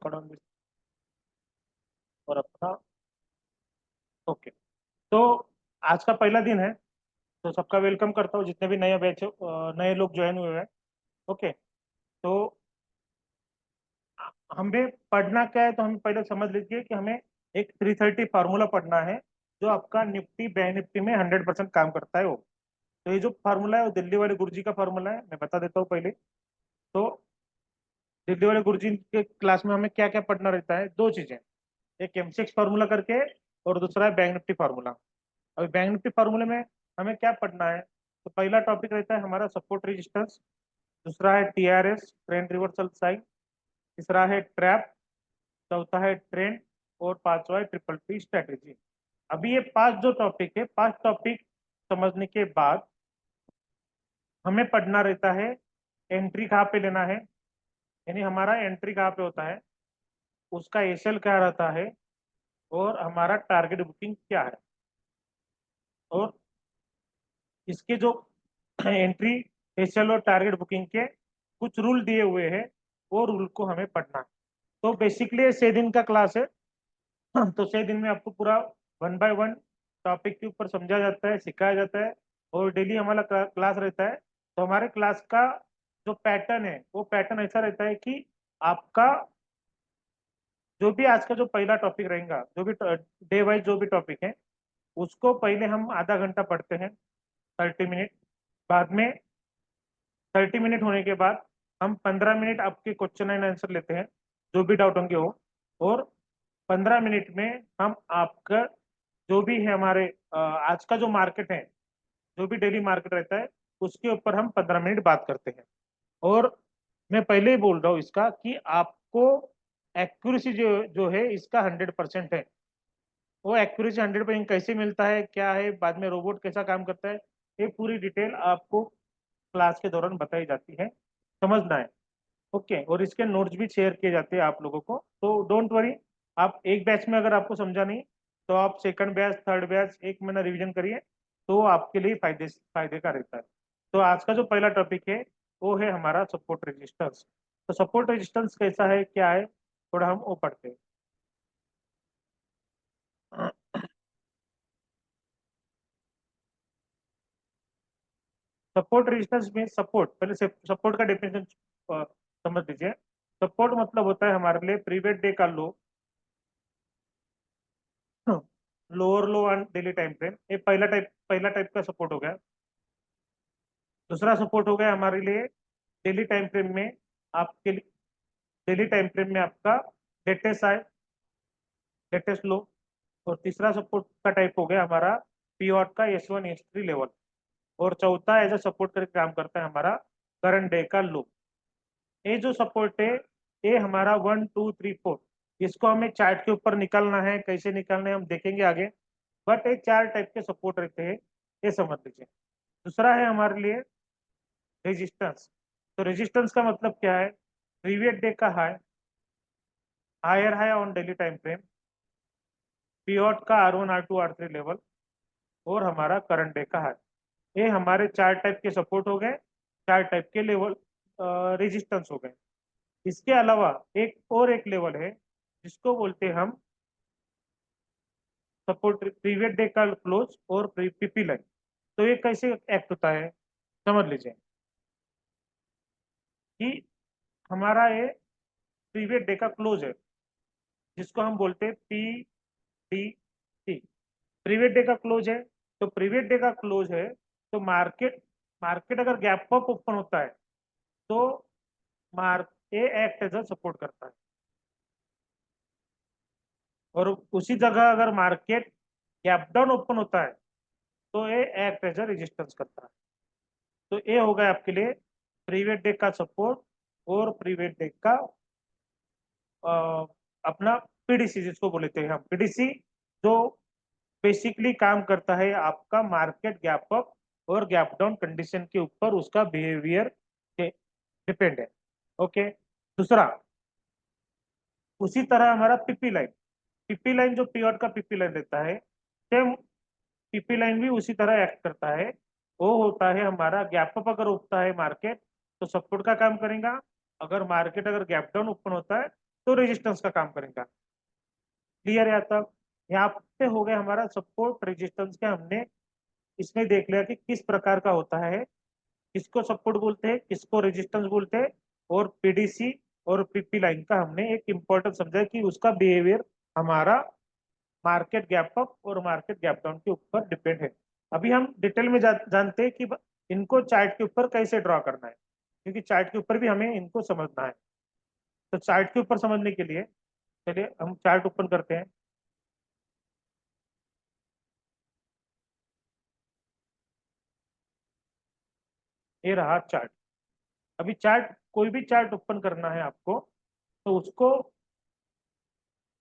Record on this और अपना okay. तो आज का पहला दिन है, तो सबका वेलकम करता हूँ जितने भी नए बैच नए लोग ज्वाइन हुए हैं। ओके। तो हमें पढ़ना क्या है, तो हम पहले समझ लीजिए कि हमें एक 330 फार्मूला पढ़ना है जो आपका निफ्टी बैंक निफ्टी में 100% काम करता है वो। तो ये जो फार्मूला है वो दिल्ली वाले गुरुजी का फार्मूला है, मैं बता देता हूँ पहले। तो दिल्ली वाले गुरुजी के क्लास में हमें क्या क्या पढ़ना रहता है, दो चीजें, एक एमसीएक्स फार्मूला करके और दूसरा है बैंक निफ्टी फार्मूला। अभी बैंक निफ्टी फार्मूले में हमें क्या पढ़ना है, तो पहला टॉपिक रहता है हमारा सपोर्ट रेजिस्टेंस, दूसरा है टीआरएस ट्रेंड रिवर्सल साइन, तीसरा है ट्रैप, चौथा है ट्रेंड और पांचवा है ट्रिपल पी स्ट्रेटेजी। अभी ये पांच जो टॉपिक है, पांच टॉपिक समझने के बाद हमें पढ़ना रहता है एंट्री कहाँ पे लेना है, यानी हमारा एंट्री कहाँ पे होता है, उसका एसएल क्या रहता है और हमारा टारगेट बुकिंग क्या है। और इसके जो एंट्री एसएल और टारगेट बुकिंग के कुछ रूल दिए हुए हैं, वो रूल को हमें पढ़ना है। तो बेसिकली ये 6 दिन का क्लास है। तो 6 दिन में आपको पूरा 1 बाय 1 टॉपिक के ऊपर समझा जाता है, सिखाया जाता है और डेली हमारा क्लास रहता है। तो हमारे क्लास का जो पैटर्न है वो पैटर्न ऐसा रहता है कि आपका जो भी आज का जो पहला टॉपिक रहेगा, जो भी डे वाइज जो भी टॉपिक है, उसको पहले हम आधा घंटा पढ़ते हैं, 30 मिनट। बाद में 30 मिनट होने के बाद हम 15 मिनट आपके क्वेश्चन एंड आंसर लेते हैं, जो भी डाउट होंगे वो। और 15 मिनट में हम आपका जो भी है हमारे आज का जो मार्केट है, जो भी डेली मार्केट रहता है, उसके ऊपर हम 15 मिनट बात करते हैं। और मैं पहले ही बोल रहा हूँ इसका कि आपको एक्यूरेसी जो जो है इसका 100% है। वो एक्यूरेसी 100% कैसे मिलता है, क्या है, बाद में रोबोट कैसा काम करता है, ये पूरी डिटेल आपको क्लास के दौरान बताई जाती है, समझना है। ओके। और इसके नोट्स भी शेयर किए जाते हैं आप लोगों को, तो डोंट वरी। आप एक बैच में अगर आपको समझा नहीं, तो आप सेकंड बैच थर्ड बैच एक महीना रिवीजन करिए, तो आपके लिए फायदे फायदे का रहता है। तो आज का जो पहला टॉपिक है वो है हमारा सपोर्ट रेजिस्टेंस। तो सपोर्ट रेजिस्टेंस कैसा है, क्या है, थोड़ा हम वो पढ़ते हैं। सपोर्ट रेजिस्टेंस में सपोर्ट, पहले सपोर्ट का डेफिनेशन समझ लीजिए। सपोर्ट मतलब होता है हमारे लिए प्रीवियस डे का low, lower low on daily time frame, ये पहला टाइप का सपोर्ट हो गया। दूसरा सपोर्ट हो गया हमारे लिए डेली टाइम फ्रेम में, आपके डेली टाइम फ्रेम में आपका लेटेस्ट हाई लेटेस्ट लो। और तीसरा सपोर्ट का टाइप हो गया हमारा पीओट का S1 S3 लेवल। और चौथा एज अ सपोर्ट करके काम करता है हमारा करंट डे का लो। ये जो सपोर्ट है, ये हमारा 1 2 3 4, इसको हमें चार्ट के ऊपर निकालना है, कैसे निकालना है हम देखेंगे आगे। बट ये चार टाइप के सपोर्ट रहते हैं, ये समझ लीजिए। दूसरा है हमारे लिए रेजिस्टेंस। तो रेजिस्टेंस का मतलब क्या है, प्रीवियस डे का high, higher high on daily time frame, pivot का R1 R2 R3 लेवल और हमारा करंट डे का हाई। ये हमारे चार टाइप के सपोर्ट हो गए, चार टाइप के लेवल रेजिस्टेंस हो गए। इसके अलावा एक लेवल है जिसको बोलते हैं हम सपोर्ट प्रीवियस डे का क्लोज और पीपी लाइन। तो ये कैसे एक्ट होता है, समझ लीजिए कि हमारा ये प्रीवियस डे का क्लोज है, जिसको हम बोलते हैं PDC। प्रीवियस डे का क्लोज है, तो प्रीवियस डे का क्लोज है, तो मार्केट मार्केट अगर गैप अप ओपन होता है, तो mark a act as a support करता है। और उसी जगह अगर मार्केट गैप डाउन ओपन होता है, तो ये एक्ट एज अ रेजिस्टेंस करता है। तो ये हो गया आपके लिए प्रीवियस डे का सपोर्ट और प्रीवियस डे का अ, अपना पीडीसी, जिसको बोलते हैं हम पीडीसी, जो बेसिकली काम करता है आपका मार्केट गैप अप और गैप डाउन कंडीशन के ऊपर उसका बिहेवियर डिपेंड है। ओके। दूसरा, उसी तरह हमारा पीपी लाइन जो पीरियड का पीपी लाइन रहता है, सेम पीपी लाइन भी उसी तरह एक्ट करता है। वो होता है हमारा गैप अप अगर उठता है मार्केट, तो सपोर्ट का काम करेगा। अगर मार्केट अगर गैप डाउन ओपन होता है, तो रेजिस्टेंस का काम करेगा। क्लियर है? तब यहाँ पे हो गया हमारा सपोर्ट रेजिस्टेंस के, हमने इसमें देख लिया कि किस प्रकार का होता है, किसको सपोर्ट बोलते हैं, किसको रेजिस्टेंस बोलते हैं, और पीडीसी और पीपी लाइन का हमने एक इंपॉर्टेंट समझा कि उसका बिहेवियर हमारा मार्केट गैप अप और मार्केट गैप डाउन के ऊपर डिपेंड है। अभी हम डिटेल में जानते हैं कि इनको चार्ट के ऊपर कैसे ड्रॉ करना है, क्योंकि चार्ट के ऊपर भी हमें इनको समझना है। तो चार्ट के ऊपर समझने के लिए चलिए हम चार्ट ओपन करते हैं। ये रहा चार्ट। अभी चार्ट, कोई भी चार्ट ओपन करना है आपको, तो उसको